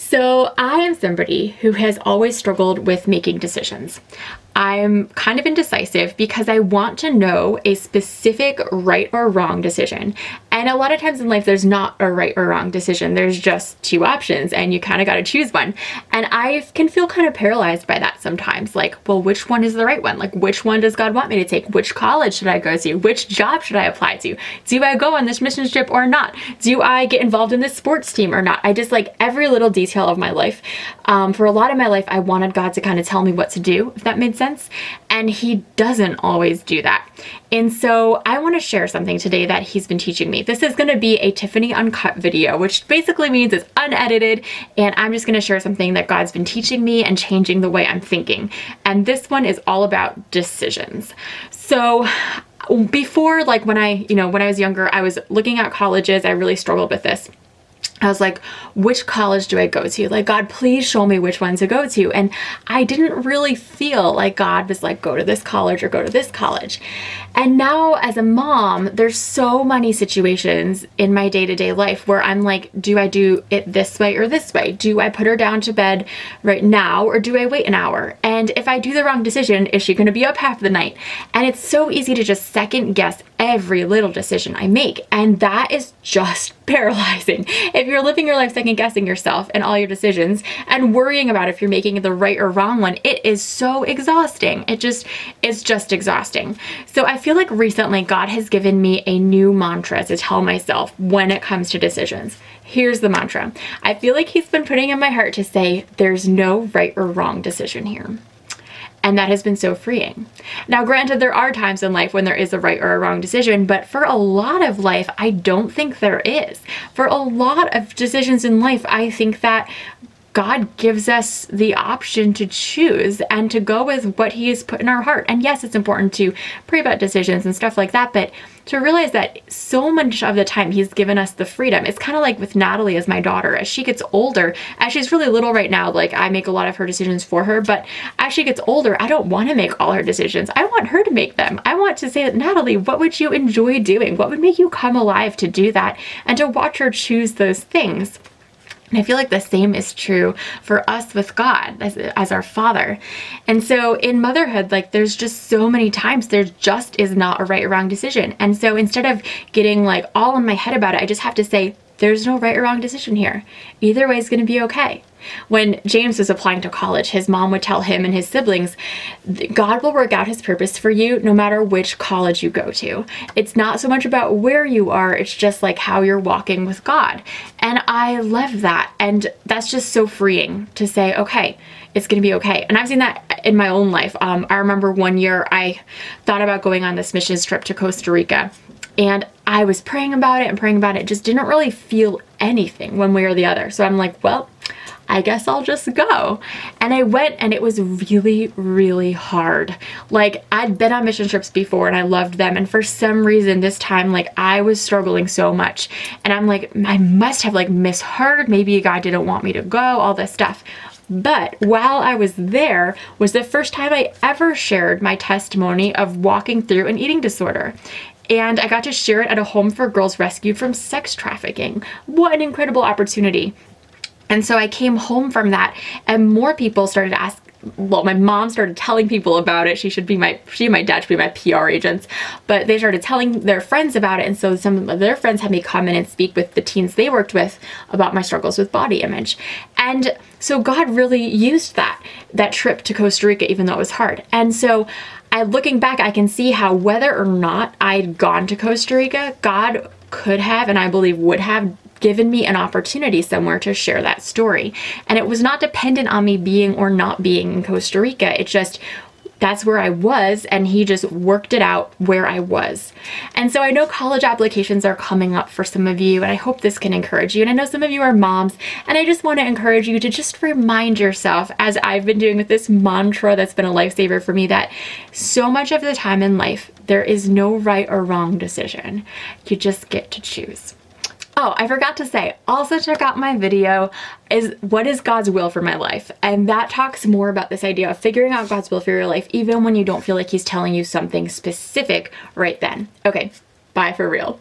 So I am somebody who has always struggled with making decisions. I'm kind of indecisive because I want to know a specific right or wrong decision. And a lot of times in life, there's not a right or wrong decision. There's just two options and you kind of got to choose one. And I can feel kind of paralyzed by that sometimes. Like, well, which one is the right one? Like, which one does God want me to take? Which college should I go to? Which job should I apply to? Do I go on this mission trip or not? Do I get involved in this sports team or not? I just like every little detail of my life. For a lot of my life, I wanted God to kind of tell me what to do, if that made sense. And he doesn't always do that. And so I want to share something today that he's been teaching me. This is going to be a Tiffany Uncut video, which basically means it's unedited. And I'm just going to share something that God's been teaching me and changing the way I'm thinking. And this one is all about decisions. So before, like when I was younger, I was looking at colleges. I really struggled with this. I was like, which college do I go to? Like, God, please show me which one to go to. And I didn't really feel like God was like, go to this college or go to this college. And now as a mom, there's so many situations in my day-to-day life where I'm like, do I do it this way or this way? Do I put her down to bed right now or do I wait an hour? And if I do the wrong decision, is she going to be up half the night? And it's so easy to just second guess every little decision I make. And that is just paralyzing. If you're living your life second guessing yourself and all your decisions and worrying about if you're making the right or wrong one, it is so exhausting. It's just exhausting. So I feel like recently God has given me a new mantra to tell myself when it comes to decisions. Here's the mantra. I feel like he's been putting in my heart to say there's no right or wrong decision here. And that has been so freeing. Now, granted, there are times in life when there is a right or a wrong decision, but for a lot of life, I don't think there is. For a lot of decisions in life, I think that God gives us the option to choose and to go with what he has put in our heart. And yes, it's important to pray about decisions and stuff like that, but to realize that so much of the time he's given us the freedom. It's kind of like with Natalie as my daughter. As she gets older, as she's really little right now, like I make a lot of her decisions for her, but as she gets older, I don't want to make all her decisions. I want her to make them. I want to say, Natalie, what would you enjoy doing? What would make you come alive to do that? And to watch her choose those things. And I feel like the same is true for us with God as our Father. And so in motherhood, like there's just so many times there just is not a right or wrong decision. And so instead of getting like all in my head about it, I just have to say, there's no right or wrong decision here. Either way is going to be okay. When James was applying to college, his mom would tell him and his siblings, God will work out his purpose for you no matter which college you go to. It's not so much about where you are, it's just like how you're walking with God. And I love that. And that's just so freeing to say, okay, it's going to be okay. And I've seen that in my own life. I remember one year I thought about going on this missions trip to Costa Rica. And I was praying about it, just didn't really feel anything one way or the other. So I'm like, well, I guess I'll just go. And I went and it was really, really hard. Like I'd been on mission trips before and I loved them. And for some reason this time, like I was struggling so much. And I'm like, I must have like misheard. Maybe God didn't want me to go, all this stuff. But while I was there was the first time I ever shared my testimony of walking through an eating disorder. And I got to share it at a home for girls rescued from sex trafficking. What an incredible opportunity. And so I came home from that and more people started to ask, well, my mom started telling people about it. She and my dad should be my PR agents, but they started telling their friends about it. And so some of their friends had me come in and speak with the teens they worked with about my struggles with body image. And so God really used that trip to Costa Rica, even though it was hard. And so looking back, I can see how whether or not I'd gone to Costa Rica, God could have, and I believe would have, given me an opportunity somewhere to share that story. And it was not dependent on me being or not being in Costa Rica. It just, that's where I was, and he just worked it out where I was. And so I know college applications are coming up for some of you, and I hope this can encourage you. And I know some of you are moms, and I just want to encourage you to just remind yourself, as I've been doing with this mantra that's been a lifesaver for me, that so much of the time in life, there is no right or wrong decision. You just get to choose. Oh, I forgot to say, also check out my video, what is God's will for my life? And that talks more about this idea of figuring out God's will for your life, even when you don't feel like he's telling you something specific right then. Okay, bye for real.